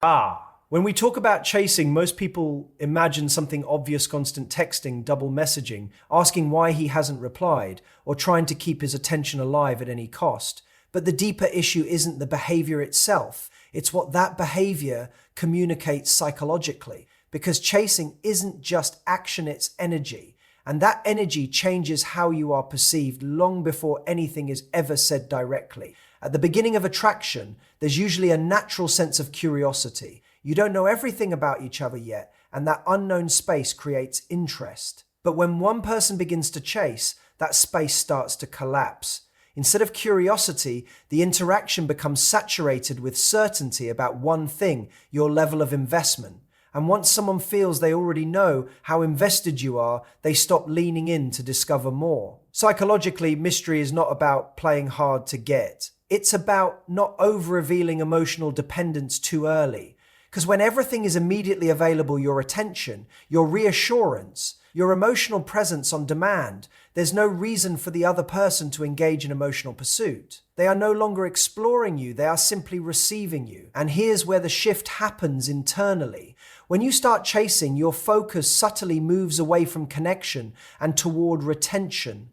When we talk about chasing, most people imagine something obvious: constant texting, double messaging, asking why he hasn't replied, or trying to keep his attention alive at any cost. But the deeper issue isn't the behavior itself, it's what that behavior communicates psychologically. Because chasing isn't just action, it's energy. And that energy changes how you are perceived long before anything is ever said directly. At the beginning of attraction, there's usually a natural sense of curiosity. You don't know everything about each other yet, and that unknown space creates interest. But when one person begins to chase, that space starts to collapse. Instead of curiosity, the interaction becomes saturated with certainty about one thing: your level of investment. And once someone feels they already know how invested you are, they stop leaning in to discover more. Psychologically, mystery is not about playing hard to get. It's about not over-revealing emotional dependence too early. Because when everything is immediately available, your attention, your reassurance, your emotional presence on demand, there's no reason for the other person to engage in emotional pursuit. They are no longer exploring you, they are simply receiving you. And here's where the shift happens internally. When you start chasing, your focus subtly moves away from connection and toward retention.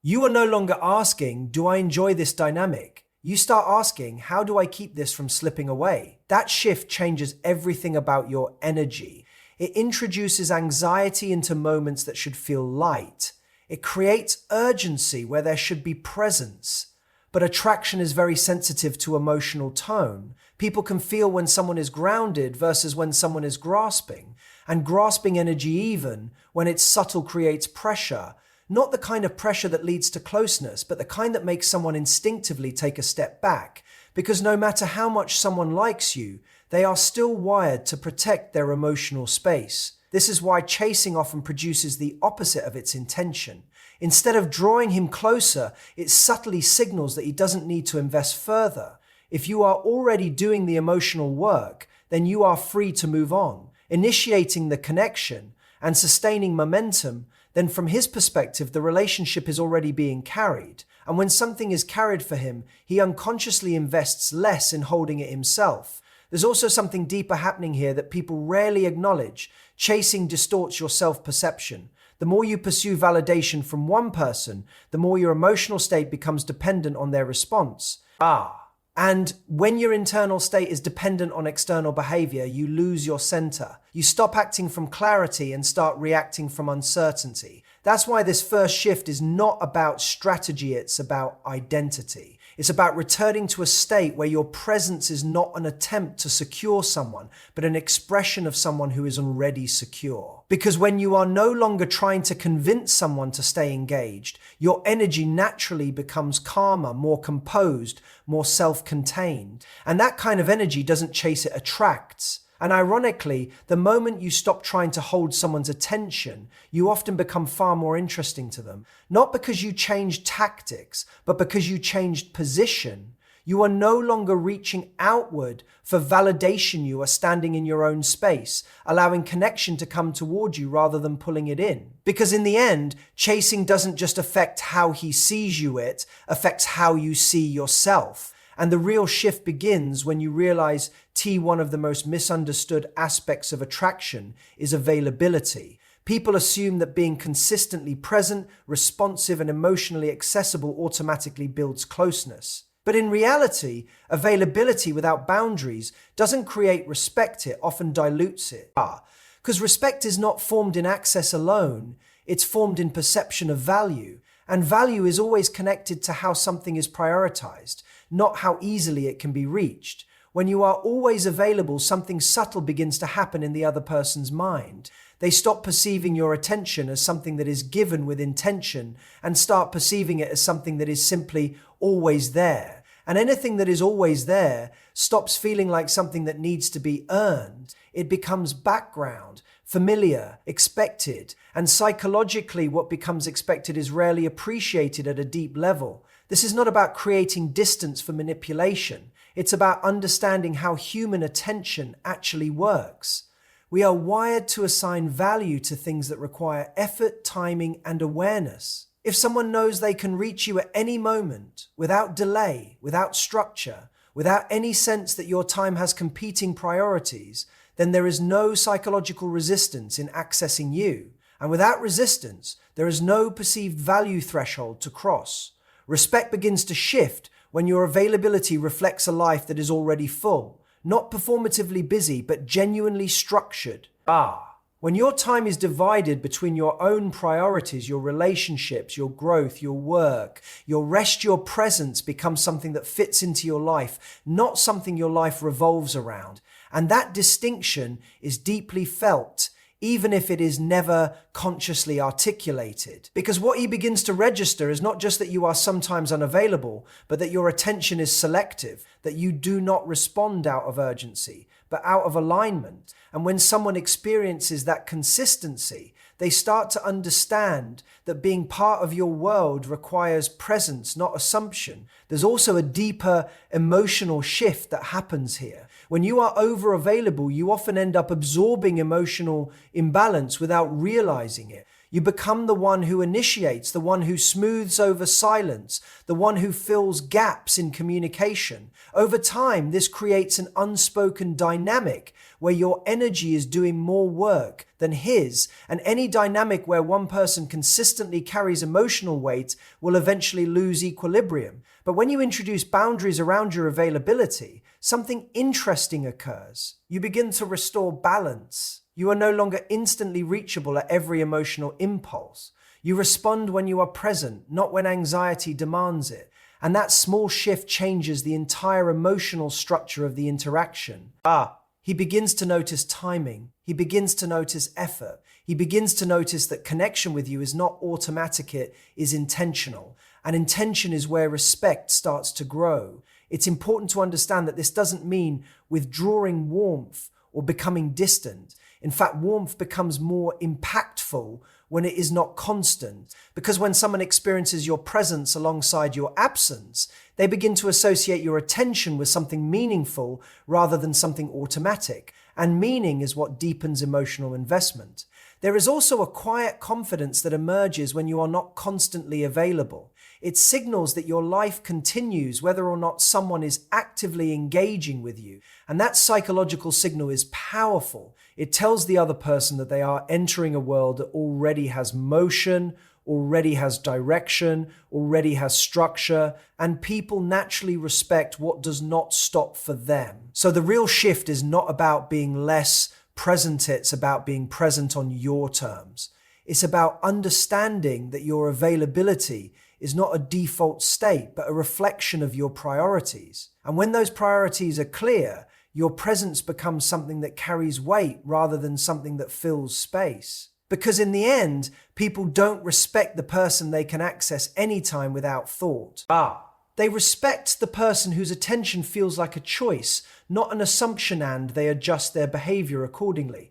You are no longer asking, do I enjoy this dynamic? You start asking, how do I keep this from slipping away? That shift changes everything about your energy. It introduces anxiety into moments that should feel light. It creates urgency where there should be presence. But attraction is very sensitive to emotional tone. People can feel when someone is grounded versus when someone is grasping. And grasping energy, even when it's subtle, creates pressure. Not the kind of pressure that leads to closeness, but the kind that makes someone instinctively take a step back. Because no matter how much someone likes you, they are still wired to protect their emotional space. This is why chasing often produces the opposite of its intention. Instead of drawing him closer, it subtly signals that he doesn't need to invest further. If you are already doing the emotional work, then you are free to move on, initiating the connection and sustaining momentum. Then from his perspective, the relationship is already being carried. And when something is carried for him, he unconsciously invests less in holding it himself. There's also something deeper happening here that people rarely acknowledge. Chasing distorts your self-perception. The more you pursue validation from one person, the more your emotional state becomes dependent on their response. And when your internal state is dependent on external behavior, you lose your center. You stop acting from clarity and start reacting from uncertainty. That's why this first shift is not about strategy, it's about identity. It's about returning to a state where your presence is not an attempt to secure someone, but an expression of someone who is already secure. Because when you are no longer trying to convince someone to stay engaged, your energy naturally becomes calmer, more composed, more self-contained. And that kind of energy doesn't chase, it attracts. And ironically, the moment you stop trying to hold someone's attention, you often become far more interesting to them. Not because you changed tactics, but because you changed position. You are no longer reaching outward for validation. You are standing in your own space, allowing connection to come toward you rather than pulling it in. Because in the end, chasing doesn't just affect how he sees you, it affects how you see yourself. And the real shift begins when you realize one of the most misunderstood aspects of attraction is availability. People assume that being consistently present, responsive, and emotionally accessible automatically builds closeness. But in reality, availability without boundaries doesn't create respect, it often dilutes it. Because respect is not formed in access alone, it's formed in perception of value. And value is always connected to how something is prioritized, not how easily it can be reached. When you are always available, something subtle begins to happen in the other person's mind. They stop perceiving your attention as something that is given with intention and start perceiving it as something that is simply always there. And anything that is always there stops feeling like something that needs to be earned. It becomes background, familiar, expected. And psychologically, what becomes expected is rarely appreciated at a deep level. This is not about creating distance for manipulation. It's about understanding how human attention actually works. We are wired to assign value to things that require effort, timing, and awareness. If someone knows they can reach you at any moment, without delay, without structure, without any sense that your time has competing priorities, then there is no psychological resistance in accessing you. And without resistance, there is no perceived value threshold to cross. Respect begins to shift when your availability reflects a life that is already full, not performatively busy, but genuinely structured. When your time is divided between your own priorities, your relationships, your growth, your work, your rest, your presence becomes something that fits into your life, not something your life revolves around. And that distinction is deeply felt, even if it is never consciously articulated. Because what he begins to register is not just that you are sometimes unavailable, but that your attention is selective, that you do not respond out of urgency, but out of alignment. And when someone experiences that consistency, they start to understand that being part of your world requires presence, not assumption. There's also a deeper emotional shift that happens here. When you are over available, you often end up absorbing emotional imbalance without realizing it. You become the one who initiates, the one who smooths over silence, the one who fills gaps in communication. Over time, this creates an unspoken dynamic where your energy is doing more work than his, and any dynamic where one person consistently carries emotional weight will eventually lose equilibrium. But when you introduce boundaries around your availability, something interesting occurs. You begin to restore balance. You are no longer instantly reachable at every emotional impulse. You respond when you are present, not when anxiety demands it. And that small shift changes the entire emotional structure of the interaction. He begins to notice timing. He begins to notice effort. He begins to notice that connection with you is not automatic, it is intentional. And intention is where respect starts to grow. It's important to understand that this doesn't mean withdrawing warmth or becoming distant. In fact, warmth becomes more impactful when it is not constant, because when someone experiences your presence alongside your absence, they begin to associate your attention with something meaningful rather than something automatic. And meaning is what deepens emotional investment. There is also a quiet confidence that emerges when you are not constantly available. It signals that your life continues whether or not someone is actively engaging with you. And that psychological signal is powerful. It tells the other person that they are entering a world that already has motion, already has direction, already has structure, and people naturally respect what does not stop for them. So the real shift is not about being less present, it's about being present on your terms. It's about understanding that your availability is not a default state, but a reflection of your priorities. And when those priorities are clear, your presence becomes something that carries weight rather than something that fills space. Because in the end, people don't respect the person they can access anytime without thought. They respect the person whose attention feels like a choice, not an assumption, and they adjust their behavior accordingly.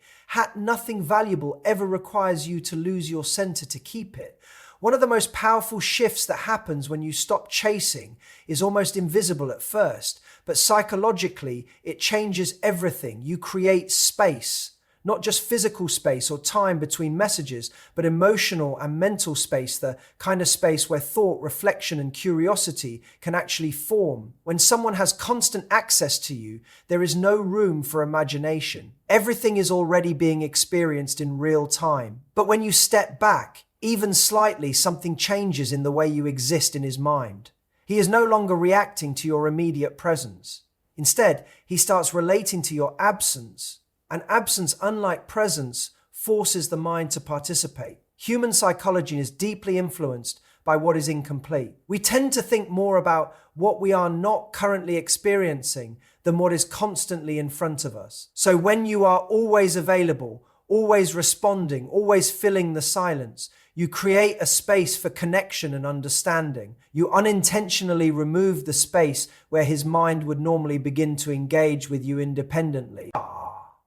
Nothing valuable ever requires you to lose your center to keep it. One of the most powerful shifts that happens when you stop chasing is almost invisible at first, but psychologically, it changes everything. You create space, not just physical space or time between messages, but emotional and mental space, the kind of space where thought, reflection, and curiosity can actually form. When someone has constant access to you, there is no room for imagination. Everything is already being experienced in real time. But when you step back, even slightly, something changes in the way you exist in his mind. He is no longer reacting to your immediate presence. Instead, he starts relating to your absence. And absence, unlike presence, forces the mind to participate. Human psychology is deeply influenced by what is incomplete. We tend to think more about what we are not currently experiencing than what is constantly in front of us. So when you are always available, always responding, always filling the silence, you create a space for connection and understanding. You unintentionally remove the space where his mind would normally begin to engage with you independently.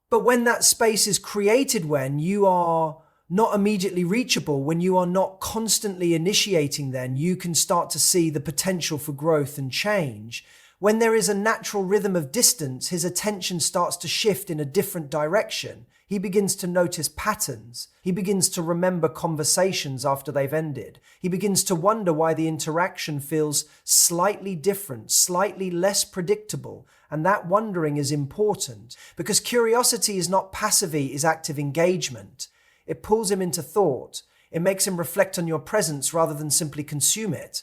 But when that space is created, when you are not immediately reachable, when you are not constantly initiating, then you can start to see the potential for growth and change. When there is a natural rhythm of distance, his attention starts to shift in a different direction. He begins to notice patterns. He begins to remember conversations after they've ended. He begins to wonder why the interaction feels slightly different, slightly less predictable. And that wondering is important because curiosity is not passive, is active engagement. It pulls him into thought. It makes him reflect on your presence rather than simply consume it.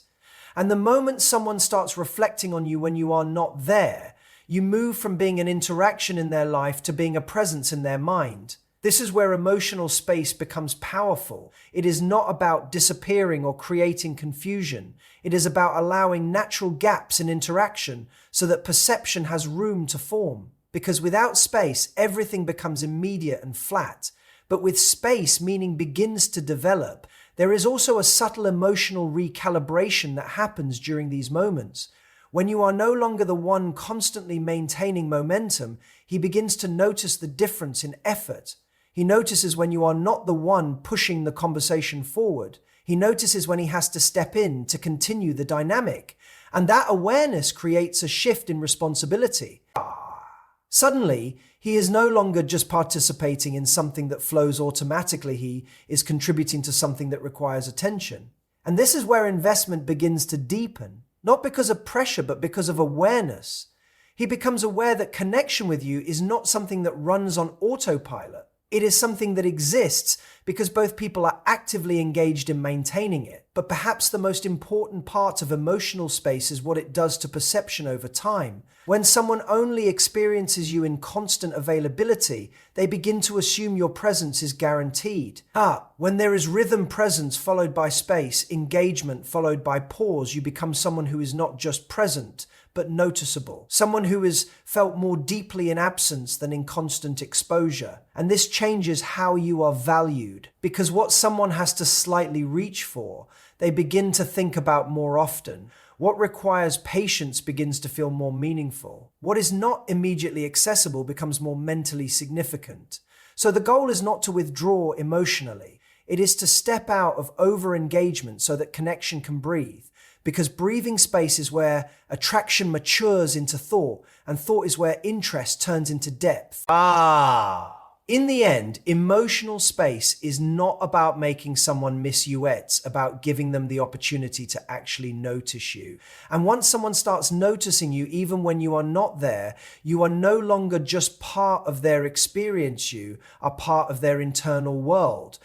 And the moment someone starts reflecting on you when you are not there, you move from being an interaction in their life to being a presence in their mind. This is where emotional space becomes powerful. It is not about disappearing or creating confusion. It is about allowing natural gaps in interaction so that perception has room to form. Because without space, everything becomes immediate and flat. But with space, meaning begins to develop, there is also a subtle emotional recalibration that happens during these moments. When you are no longer the one constantly maintaining momentum, he begins to notice the difference in effort. He notices when you are not the one pushing the conversation forward. He notices when he has to step in to continue the dynamic. And that awareness creates a shift in responsibility. Suddenly, he is no longer just participating in something that flows automatically. He is contributing to something that requires attention. And this is where investment begins to deepen. Not because of pressure, but because of awareness. He becomes aware that connection with you is not something that runs on autopilot. It is something that exists because both people are actively engaged in maintaining it. But perhaps the most important part of emotional space is what it does to perception over time. When someone only experiences you in constant availability, they begin to assume your presence is guaranteed. When there is rhythm presence followed by space, engagement followed by pause, you become someone who is not just present, but noticeable. Someone who is felt more deeply in absence than in constant exposure. And this changes how you are valued. Because what someone has to slightly reach for, they begin to think about more often. What requires patience begins to feel more meaningful. What is not immediately accessible becomes more mentally significant. So the goal is not to withdraw emotionally. It is to step out of over-engagement so that connection can breathe. Because breathing space is where attraction matures into thought, and thought is where interest turns into depth. In the end, emotional space is not about making someone miss you, it's about giving them the opportunity to actually notice you. And once someone starts noticing you, even when you are not there, you are no longer just part of their experience, you are part of their internal world.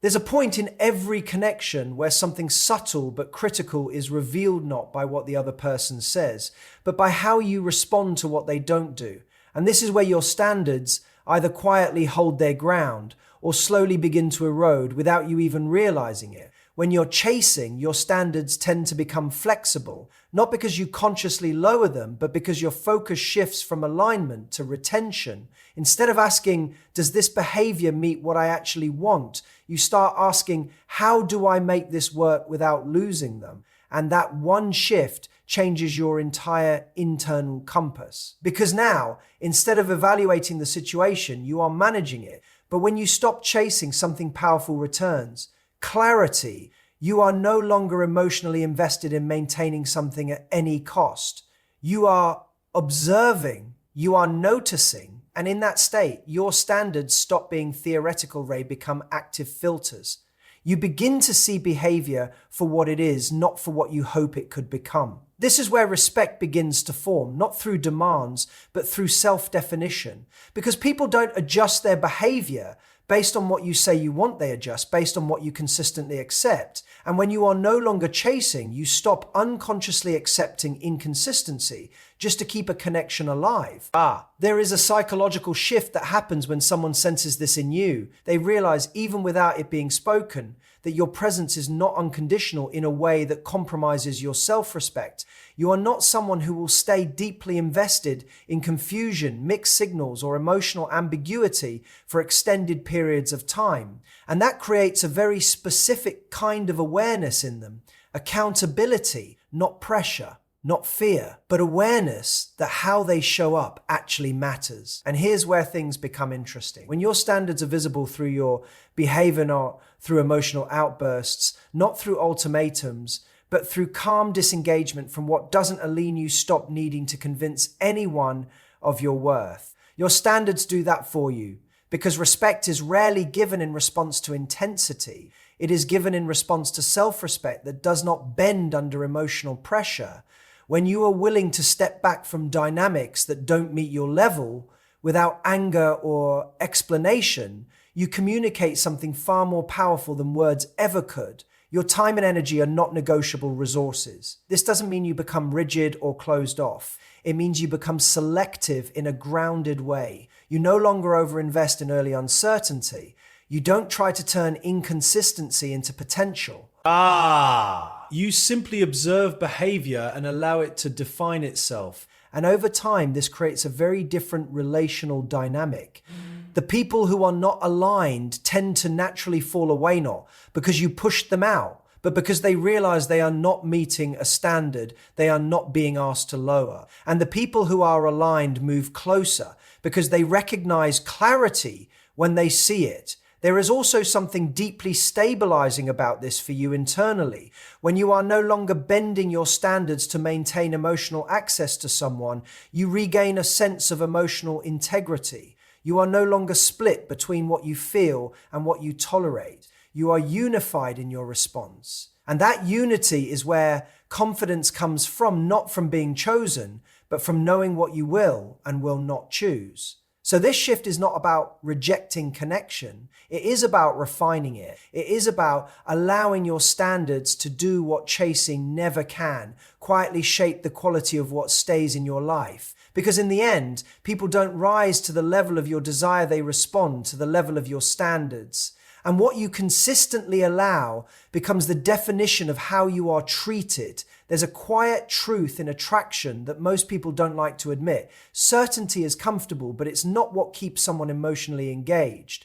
There's a point in every connection where something subtle but critical is revealed not by what the other person says, but by how you respond to what they don't do. And this is where your standards either quietly hold their ground or slowly begin to erode without you even realizing it. When you're chasing, your standards tend to become flexible, not because you consciously lower them, but because your focus shifts from alignment to retention. Instead of asking, does this behavior meet what I actually want? You start asking, how do I make this work without losing them? And that one shift changes your entire internal compass. Because now, instead of evaluating the situation, you are managing it. But when you stop chasing, something powerful returns. Clarity. You are no longer emotionally invested in maintaining something at any cost. You are observing, you are noticing, and in that state, your standards stop being theoretical, they become active filters. You begin to see behavior for what it is, not for what you hope it could become. This is where respect begins to form, not through demands, but through self-definition. Because people don't adjust their behavior based on what you say you want they adjust, based on what you consistently accept. And when you are no longer chasing, you stop unconsciously accepting inconsistency just to keep a connection alive. There is a psychological shift that happens when someone senses this in you. They realize, even without it being spoken, that your presence is not unconditional in a way that compromises your self-respect. You are not someone who will stay deeply invested in confusion, mixed signals, or emotional ambiguity for extended periods of time. And that creates a very specific kind of awareness in them. Accountability, not pressure. Not fear, but awareness that how they show up actually matters. And here's where things become interesting. When your standards are visible through your behavior, not through emotional outbursts, not through ultimatums, but through calm disengagement from what doesn't align, you stop needing to convince anyone of your worth. Your standards do that for you. because respect is rarely given in response to intensity. It is given in response to self-respect that does not bend under emotional pressure. When you are willing to step back from dynamics that don't meet your level without anger or explanation, you communicate something far more powerful than words ever could. Your time and energy are not negotiable resources. This doesn't mean you become rigid or closed off. It means you become selective in a grounded way. You no longer overinvest in early uncertainty. You don't try to turn inconsistency into potential. You simply observe behavior and allow it to define itself. And over time, this creates a very different relational dynamic. The people who are not aligned tend to naturally fall away, not because you pushed them out, but because they realize they are not meeting a standard they are not being asked to lower. And the people who are aligned move closer because they recognize clarity when they see it. There is also something deeply stabilizing about this for you internally. When you are no longer bending your standards to maintain emotional access to someone, you regain a sense of emotional integrity. You are no longer split between what you feel and what you tolerate. You are unified in your response. And that unity is where confidence comes from, not from being chosen, but from knowing what you will and will not choose. So this shift is not about rejecting connection. It is about refining it. It is about allowing your standards to do what chasing never can, quietly shape the quality of what stays in your life. Because in the end, people don't rise to the level of your desire, they respond to the level of your standards. And what you consistently allow becomes the definition of how you are treated. There's a quiet truth in attraction that most people don't like to admit. Certainty is comfortable, but it's not what keeps someone emotionally engaged.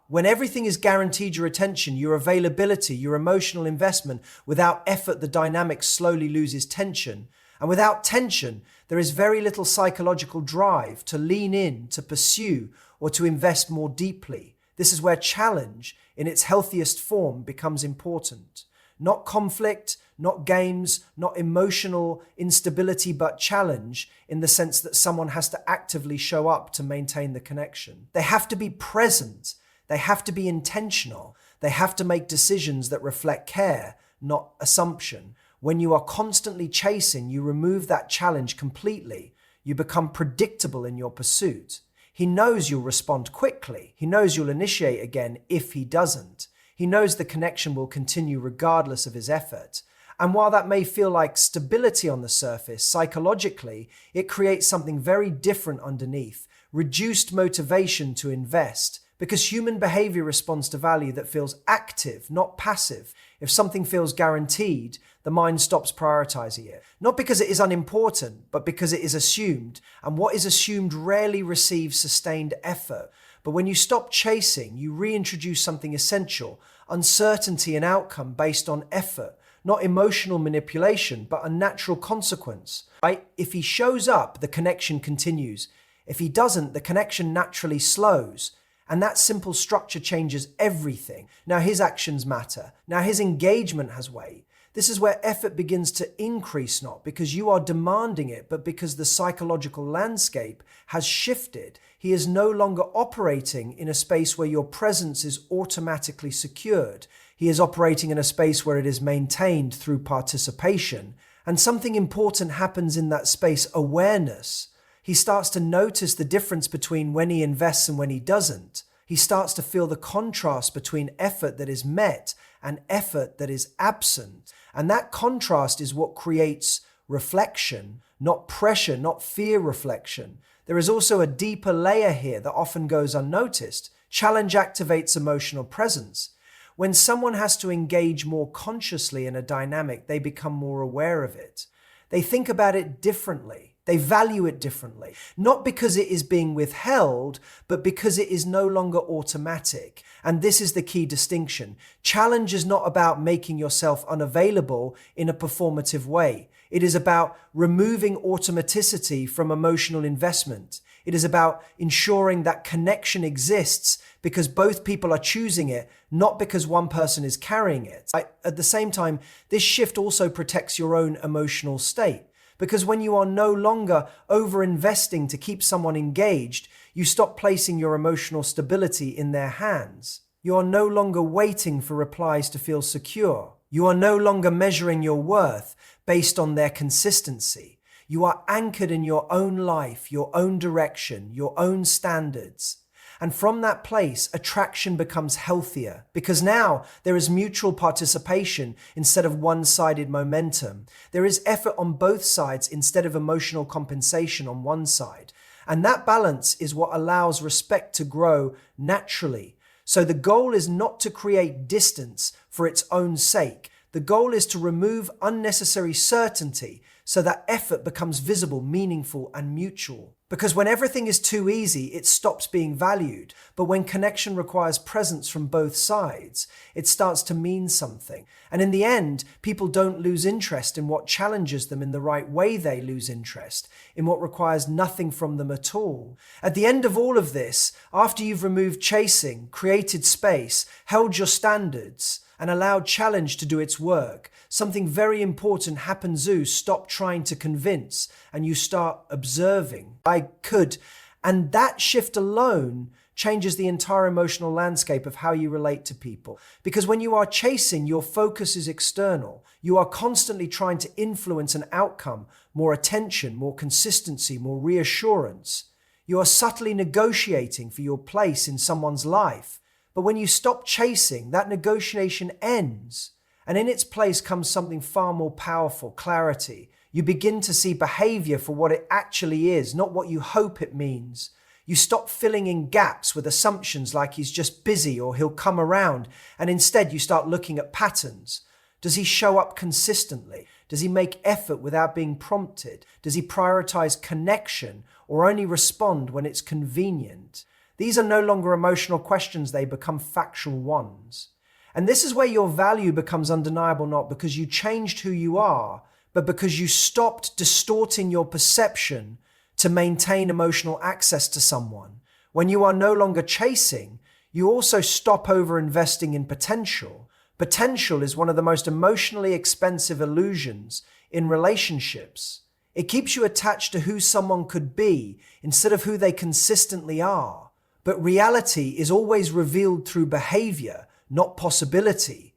When everything is guaranteed your attention, your availability, your emotional investment, without effort, the dynamic slowly loses tension. And without tension, there is very little psychological drive to lean in, to pursue, or to invest more deeply. This is where challenge, in its healthiest form, becomes important. Not conflict, not games, not emotional instability, but challenge in the sense that someone has to actively show up to maintain the connection. They have to be present. They have to be intentional. They have to make decisions that reflect care, not assumption. When you are constantly chasing, you remove that challenge completely. You become predictable in your pursuit. He knows you'll respond quickly. He knows you'll initiate again if he doesn't. He knows the connection will continue regardless of his effort. And while that may feel like stability on the surface, psychologically, it creates something very different underneath. Reduced motivation to invest. Because human behavior responds to value that feels active, not passive. If something feels guaranteed, the mind stops prioritizing it. Not because it is unimportant, but because it is assumed. And what is assumed rarely receives sustained effort. But when you stop chasing, you reintroduce something essential, uncertainty in outcome based on effort, not emotional manipulation, but a natural consequence. Right? If he shows up, the connection continues. If he doesn't, the connection naturally slows. And that simple structure changes everything. Now his actions matter. Now his engagement has weight. This is where effort begins to increase, not because you are demanding it, but because the psychological landscape has shifted. He is no longer operating in a space where your presence is automatically secured. He is operating in a space where it is maintained through participation. And something important happens in that space, awareness. He starts to notice the difference between when he invests and when he doesn't. He starts to feel the contrast between effort that is met and effort that is absent. And that contrast is what creates reflection, not pressure, not fear reflection. There is also a deeper layer here that often goes unnoticed. Challenge activates emotional presence. When someone has to engage more consciously in a dynamic, they become more aware of it. They think about it differently. They value it differently, not because it is being withheld, but because it is no longer automatic. And this is the key distinction. Challenge is not about making yourself unavailable in a performative way. It is about removing automaticity from emotional investment. It is about ensuring that connection exists because both people are choosing it, not because one person is carrying it. At the same time, this shift also protects your own emotional state. Because when you are no longer over-investing to keep someone engaged, you stop placing your emotional stability in their hands. You are no longer waiting for replies to feel secure. You are no longer measuring your worth based on their consistency. You are anchored in your own life, your own direction, your own standards. And from that place, attraction becomes healthier because now there is mutual participation instead of one-sided momentum. There is effort on both sides instead of emotional compensation on one side. And that balance is what allows respect to grow naturally. So the goal is not to create distance for its own sake. The goal is to remove unnecessary certainty so that effort becomes visible, meaningful, and mutual. Because when everything is too easy, it stops being valued. But when connection requires presence from both sides, it starts to mean something. And in the end, people don't lose interest in what challenges them in the right way. They lose interest in what requires nothing from them at all. At the end of all of this, after you've removed chasing, created space, held your standards, and allowed challenge to do its work, something very important happens. You stop trying to convince and you start observing. And that shift alone changes the entire emotional landscape of how you relate to people. Because when you are chasing, your focus is external. You are constantly trying to influence an outcome, more attention, more consistency, more reassurance. You are subtly negotiating for your place in someone's life. But when you stop chasing, that negotiation ends, and in its place comes something far more powerful, clarity. You begin to see behavior for what it actually is, not what you hope it means. You stop filling in gaps with assumptions like he's just busy or he'll come around, and instead you start looking at patterns. Does he show up consistently? Does he make effort without being prompted? Does he prioritize connection or only respond when it's convenient? These are no longer emotional questions, they become factual ones. And this is where your value becomes undeniable, not because you changed who you are, but because you stopped distorting your perception to maintain emotional access to someone. When you are no longer chasing, you also stop over-investing in potential. Potential is one of the most emotionally expensive illusions in relationships. It keeps you attached to who someone could be instead of who they consistently are. But reality is always revealed through behavior, not possibility.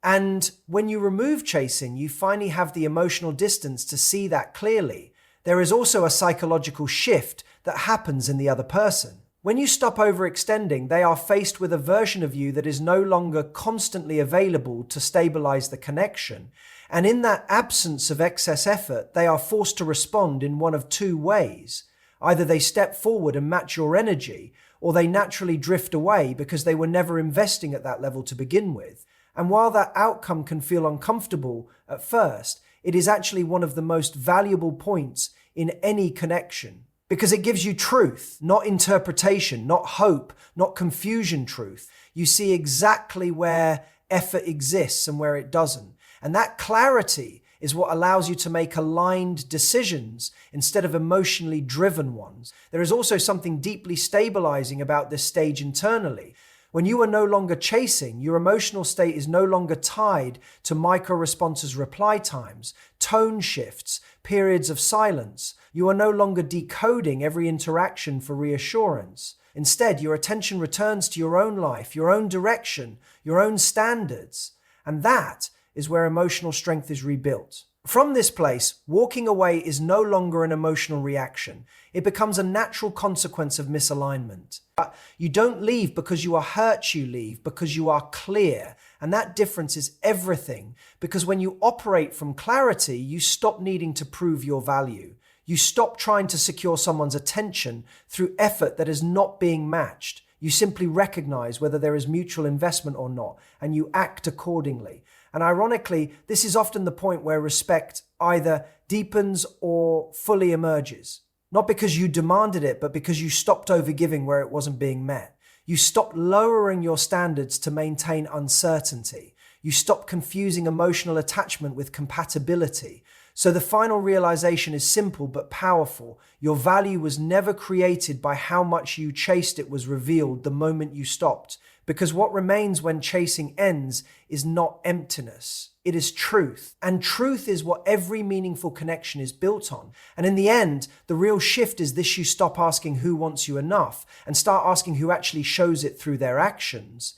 And when you remove chasing, you finally have the emotional distance to see that clearly. There is also a psychological shift that happens in the other person. When you stop overextending, they are faced with a version of you that is no longer constantly available to stabilize the connection. And in that absence of excess effort, they are forced to respond in one of two ways. Either they step forward and match your energy, or they naturally drift away because they were never investing at that level to begin with. And while that outcome can feel uncomfortable at first, it is actually one of the most valuable points in any connection. Because it gives you truth, not interpretation, not hope, not confusion truth. You see exactly where effort exists and where it doesn't. And that clarity is what allows you to make aligned decisions instead of emotionally driven ones. There is also something deeply stabilizing about this stage internally. When you are no longer chasing, your emotional state is no longer tied to micro-responses, reply times, tone shifts, periods of silence. You are no longer decoding every interaction for reassurance. Instead, your attention returns to your own life, your own direction, your own standards. And that is where emotional strength is rebuilt. From this place, walking away is no longer an emotional reaction. It becomes a natural consequence of misalignment. But you don't leave because you are hurt, you leave because you are clear. And that difference is everything, because when you operate from clarity, you stop needing to prove your value. You stop trying to secure someone's attention through effort that is not being matched. You simply recognize whether there is mutual investment or not, and you act accordingly. And ironically, this is often the point where respect either deepens or fully emerges. Not because you demanded it, but because you stopped overgiving where it wasn't being met. You stopped lowering your standards to maintain uncertainty. You stopped confusing emotional attachment with compatibility. So the final realization is simple but powerful. Your value was never created by how much you chased, it was revealed the moment you stopped, Because what remains when chasing ends is not emptiness. It is truth. And truth is what every meaningful connection is built on. And in the end, the real shift is this: you stop asking who wants you enough and start asking who actually shows it through their actions.